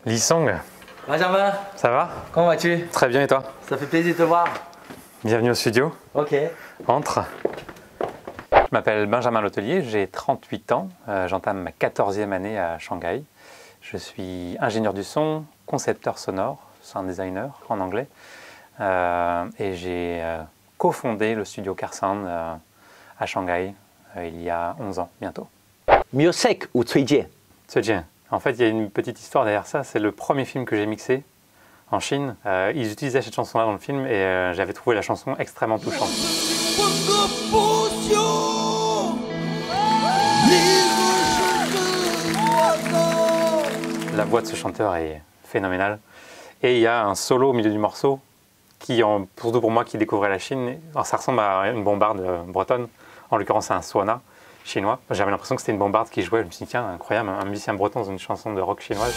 Li Song, Benjamin, ça va? comment vas-tu? Très bien et toi? Ça fait plaisir de te voir. Bienvenue au studio. Ok. Entre. Je m'appelle Benjamin Letellier, j'ai 38 ans, j'entame ma 14e année à Shanghai. Je suis ingénieur du son, concepteur sonore, sound designer en anglais, et j'ai cofondé le studio Carsound à Shanghai il y a 11 ans bientôt. Music ou Cuijie? Zhejiang. En fait, il y a une petite histoire derrière ça. C'est le premier film que j'ai mixé en Chine. Ils utilisaient cette chanson-là dans le film et j'avais trouvé la chanson extrêmement touchante. La voix de ce chanteur est phénoménale. Et il y a un solo au milieu du morceau qui, surtout pour moi qui découvrais la Chine, ça ressemble à une bombarde bretonne. En l'occurrence, c'est un swana chinois. J'avais l'impression que c'était une bombarde qui jouait. Je me suis dit, tiens, incroyable, un musicien breton dans une chanson de rock chinoise.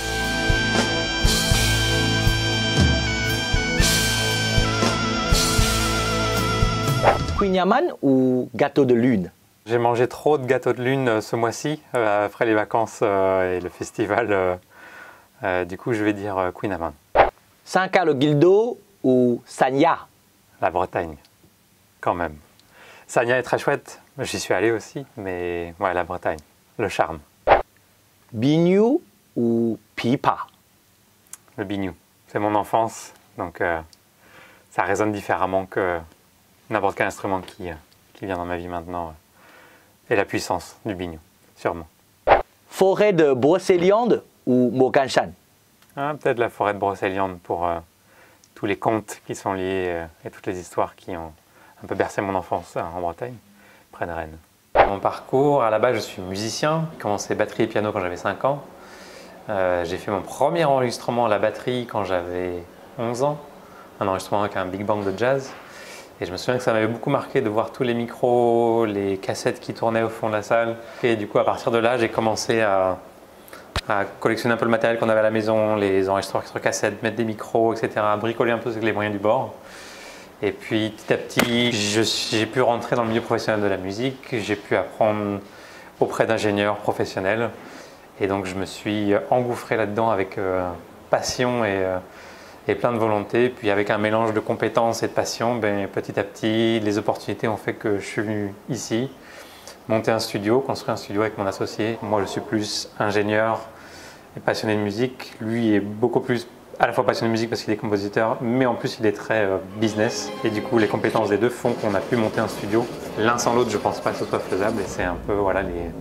Queen ou gâteau de lune? J'ai mangé trop de gâteaux de lune ce mois-ci, après les vacances et le festival. Du coup, je vais dire Queen Amman. Saint-Carlo-Guildo ou Sanya? La Bretagne, quand même. Sanya est très chouette, j'y suis allé aussi, mais ouais, la Bretagne, le charme. Biniou ou Pipa? Le biniou, c'est mon enfance, donc ça résonne différemment que n'importe quel instrument qui vient dans ma vie maintenant. Et la puissance du biniou, sûrement. Forêt de Brocéliande ou Morganshan? Peut-être la forêt de Brocéliande pour tous les contes qui sont liés et toutes les histoires qui ont un peu bercé mon enfance en Bretagne, près de Rennes. Mon parcours, à la base, je suis musicien. J'ai commencé batterie et piano quand j'avais 5 ans. J'ai fait mon premier enregistrement à la batterie quand j'avais 11 ans, un enregistrement avec un big band de jazz. Et je me souviens que ça m'avait beaucoup marqué de voir tous les micros, les cassettes qui tournaient au fond de la salle. Et du coup, à partir de là, j'ai commencé à collectionner un peu le matériel qu'on avait à la maison, les enregistreurs sur cassette, mettre des micros, etc., à bricoler un peu avec les moyens du bord. Et puis petit à petit, j'ai pu rentrer dans le milieu professionnel de la musique, j'ai pu apprendre auprès d'ingénieurs professionnels. Et donc je me suis engouffré là-dedans avec passion et plein de volonté. Puis avec un mélange de compétences et de passion, petit à petit, les opportunités ont fait que je suis venu ici, monter un studio, construire un studio avec mon associé. Moi, je suis plus ingénieur et passionné de musique. Lui est beaucoup plus à la fois passionné de musique parce qu'il est compositeur, mais en plus il est très business. Et du coup, les compétences des deux font qu'on a pu monter un studio. L'un sans l'autre, je ne pense pas que ce soit faisable. Et c'est un peu voilà, les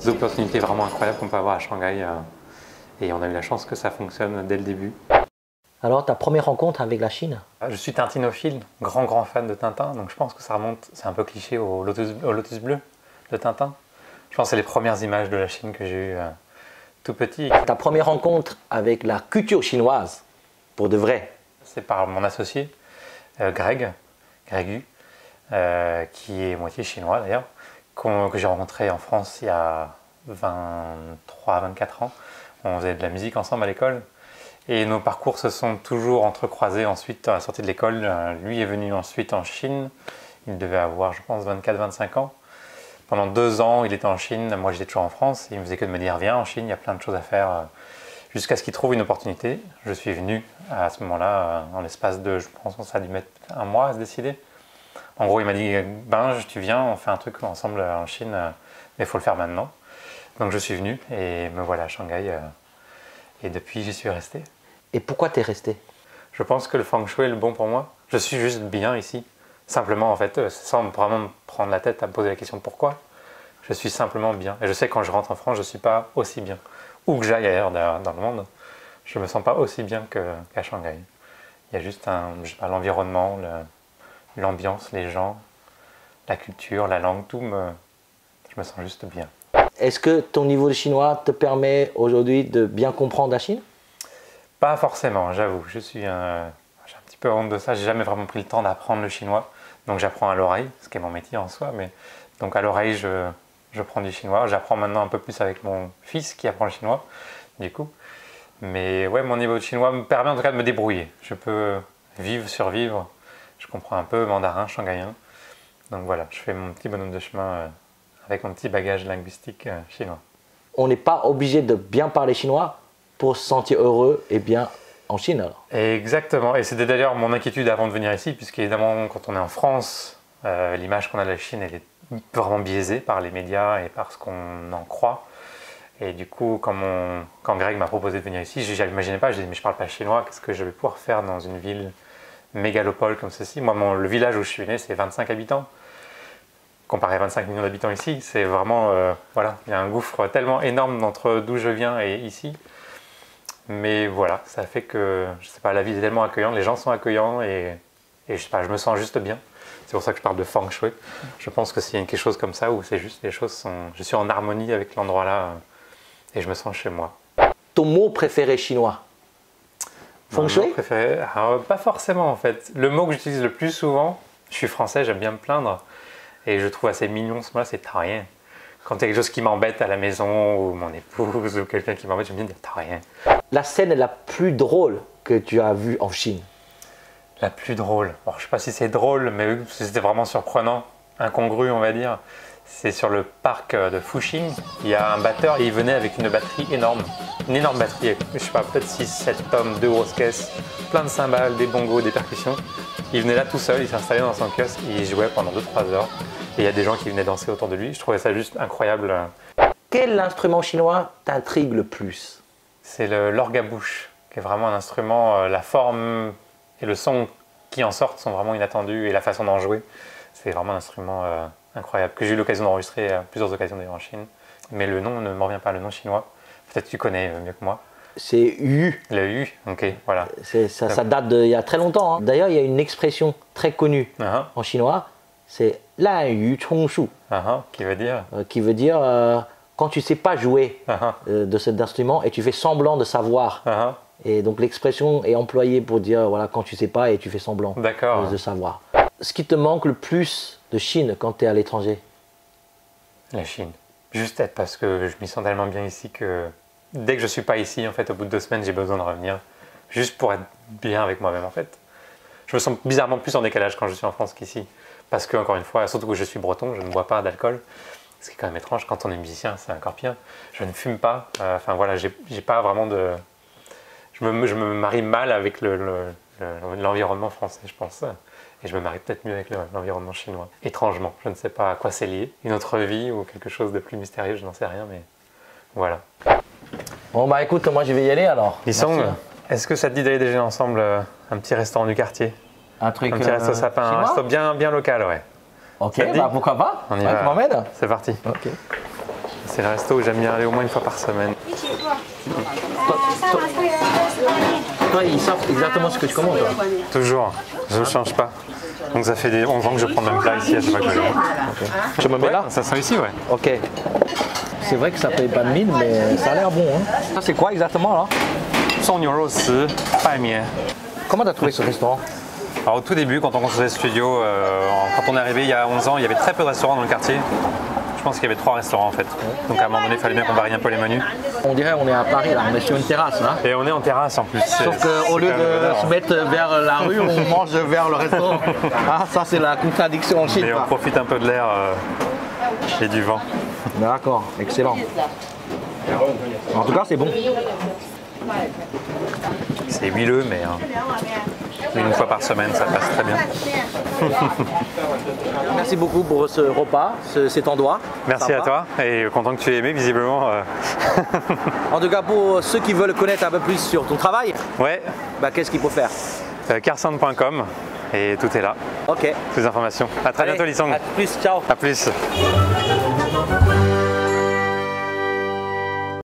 opportunités vraiment incroyables qu'on peut avoir à Shanghai. Et on a eu la chance que ça fonctionne dès le début. Alors, ta première rencontre avec la Chine? Je suis tintinophile, grand fan de Tintin. Donc je pense que ça remonte, c'est un peu cliché, au Lotus bleu de Tintin. Je pense que c'est les premières images de la Chine que j'ai eues tout petit. Ta première rencontre avec la culture chinoise, pour de vrai? C'est par mon associé, Greg Hu, qui est moitié chinois d'ailleurs, que j'ai rencontré en France il y a 23-24 ans. On faisait de la musique ensemble à l'école. Et nos parcours se sont toujours entrecroisés ensuite à la sortie de l'école. Lui est venu ensuite en Chine. Il devait avoir, je pense, 24-25 ans. Pendant 2 ans, il était en Chine. Moi, j'étais toujours en France. Et il ne me faisait que de me dire, viens en Chine, il y a plein de choses à faire. Jusqu'à ce qu'il trouve une opportunité. Je suis venu à ce moment-là, en l'espace de, je pense que ça a dû mettre 1 mois à se décider. En gros, il m'a dit, Benj, tu viens, on fait un truc ensemble en Chine, mais il faut le faire maintenant. Donc, je suis venu et me voilà à Shanghai. Et depuis, j'y suis resté. Et pourquoi t'es resté? Je pense que le feng shui est le bon pour moi. Je suis juste bien ici. Simplement, en fait, sans vraiment me prendre la tête à me poser la question pourquoi. Je suis simplement bien. Et je sais que quand je rentre en France, je ne suis pas aussi bien. Où que j'aille ailleurs dans le monde, je ne me sens pas aussi bien qu'à Shanghai. Il y a juste l'environnement, l'ambiance, les gens, la culture, la langue, je me sens juste bien. Est-ce que ton niveau de chinois te permet aujourd'hui de bien comprendre la Chine? Pas forcément, j'avoue. J'ai un petit peu honte de ça. J'ai jamais vraiment pris le temps d'apprendre le chinois. Donc j'apprends à l'oreille, ce qui est mon métier en soi. Mais donc à l'oreille, je prends du chinois. J'apprends maintenant un peu plus avec mon fils qui apprend le chinois, du coup. Mais ouais, mon niveau de chinois me permet en tout cas de me débrouiller. Je peux survivre. Je comprends un peu mandarin, shanghaïen. Donc voilà, je fais mon petit bonhomme de chemin avec mon petit bagage linguistique chinois. On n'est pas obligé de bien parler chinois pour se sentir heureux en Chine alors. Exactement, et c'était d'ailleurs mon inquiétude avant de venir ici, puisqu'évidemment quand on est en France, l'image qu'on a de la Chine elle est vraiment biaisée par les médias et par ce qu'on en croit. Et du coup, quand Greg m'a proposé de venir ici, je n'imaginais pas, je dit mais je parle pas chinois, qu'est-ce que je vais pouvoir faire dans une ville mégalopole comme ceci? Moi, le village où je suis né, c'est 25 habitants. Comparé à 25 millions d'habitants ici, c'est vraiment, voilà, il y a un gouffre tellement énorme entre d'où je viens et ici. Mais voilà, ça fait que, je sais pas, la ville est tellement accueillante, les gens sont accueillants et je sais pas, je me sens juste bien. C'est pour ça que je parle de feng shui. Je pense que s'il y a quelque chose comme ça où c'est juste les choses sont, je suis en harmonie avec l'endroit là et je me sens chez moi. Ton mot préféré chinois? Feng shui? Mon mot préféré, alors, pas forcément en fait. Le mot que j'utilise le plus souvent, je suis français, j'aime bien me plaindre et je trouve assez mignon ce mot-là, c'est ta rien. Quand il y a quelque chose qui m'embête à la maison, ou mon épouse, ou quelqu'un qui m'embête, j'aime bien dire t'as rien. La scène la plus drôle que tu as vue en Chine? La plus drôle, bon, je ne sais pas si c'est drôle, mais c'était vraiment surprenant, incongru on va dire. C'est sur le parc de Fuxing, il y a un batteur et il venait avec une batterie énorme. Une énorme batterie, je sais pas, peut-être 6-7 tomes, 2 grosses caisses, plein de cymbales, des bongos, des percussions. Il venait là tout seul, il s'est installé dans son kiosque, il jouait pendant 2-3 heures. Et il y a des gens qui venaient danser autour de lui. Je trouvais ça juste incroyable. Quel instrument chinois t'intrigue le plus? C'est l'orgue à bouche, qui est vraiment un instrument. La forme et le son qui en sortent sont vraiment inattendus et la façon d'en jouer, c'est vraiment un instrument incroyable que j'ai eu l'occasion d'enregistrer à plusieurs occasions d'ailleurs en Chine. Mais le nom ne me revient pas, le nom chinois. Peut-être que tu connais mieux que moi. C'est Yu. Le Yu, ok, voilà. Ça date d'il y a très longtemps. Hein. D'ailleurs, il y a une expression très connue en chinois, c'est Lan Yu Chong Shu. Qui veut dire qui veut dire quand tu ne sais pas jouer de cet instrument et tu fais semblant de savoir. Et donc l'expression est employée pour dire voilà, quand tu ne sais pas et tu fais semblant de savoir. Ce qui te manque le plus de Chine quand tu es à l'étranger? La Chine. Juste peut-être parce que je m'y sens tellement bien ici que dès que je ne suis pas ici, en fait, au bout de 2 semaines, j'ai besoin de revenir. Juste pour être bien avec moi-même, en fait. Je me sens bizarrement plus en décalage quand je suis en France qu'ici. Parce que, encore une fois, surtout que je suis breton, je ne bois pas d'alcool. Ce qui est quand même étrange, quand on est musicien, c'est encore pire. Je ne fume pas. Enfin voilà, j'ai pas vraiment de... Je me marie mal avec l'environnement français, je pense. Et je me marie peut-être mieux avec l'environnement chinois. Étrangement, je ne sais pas à quoi c'est lié. Une autre vie ou quelque chose de plus mystérieux, je n'en sais rien, mais voilà. Bon bah écoute, moi je vais y aller alors. Lissong, est-ce que ça te dit d'aller déjeuner ensemble un petit restaurant du quartier? Un truc petit resto sapin, un resto bien local, ouais. Ok, bah pourquoi pas? On y va. Tu m'emmènes? C'est parti. Ok. C'est le resto où j'aime bien aller au moins une fois par semaine. Toi, ils savent exactement ce que tu commandes. Toujours, je ne change pas. Donc ça fait 11 ans que je prends le même plat ici à chaque fois que je viens. Je me mets là? Ça sent ici, ouais. Ok. C'est vrai que ça paye pas de mine, mais ça a l'air bon. Hein. Ça c'est quoi exactement là? Comment tu as trouvé ce restaurant? Alors au tout début, quand on construisait le studio, quand on est arrivé il y a 11 ans, il y avait très peu de restaurants dans le quartier. Je pense qu'il y avait 3 restaurants en fait. Donc à un moment donné, il fallait bien qu'on varie un peu les menus. On dirait on est à Paris là, on est sur une terrasse là. Et on est en terrasse en plus. Sauf qu'au lieu de se mettre vers la rue, on mange vers le restaurant. Ah, ça c'est la contradiction en Chine. Et on profite un peu de l'air et du vent. D'accord, excellent. En tout cas, c'est bon. C'est huileux, mais une fois par semaine, ça passe très bien. Merci beaucoup pour ce repas, cet endroit. Merci à toi et content que tu aies aimé visiblement. En tout cas, pour ceux qui veulent connaître un peu plus sur ton travail, ouais. Bah, qu'est-ce qu'il faut faire? Carsound.com et tout est là. Ok. Toutes les informations. À très bientôt, Lissong. À plus, ciao. À plus.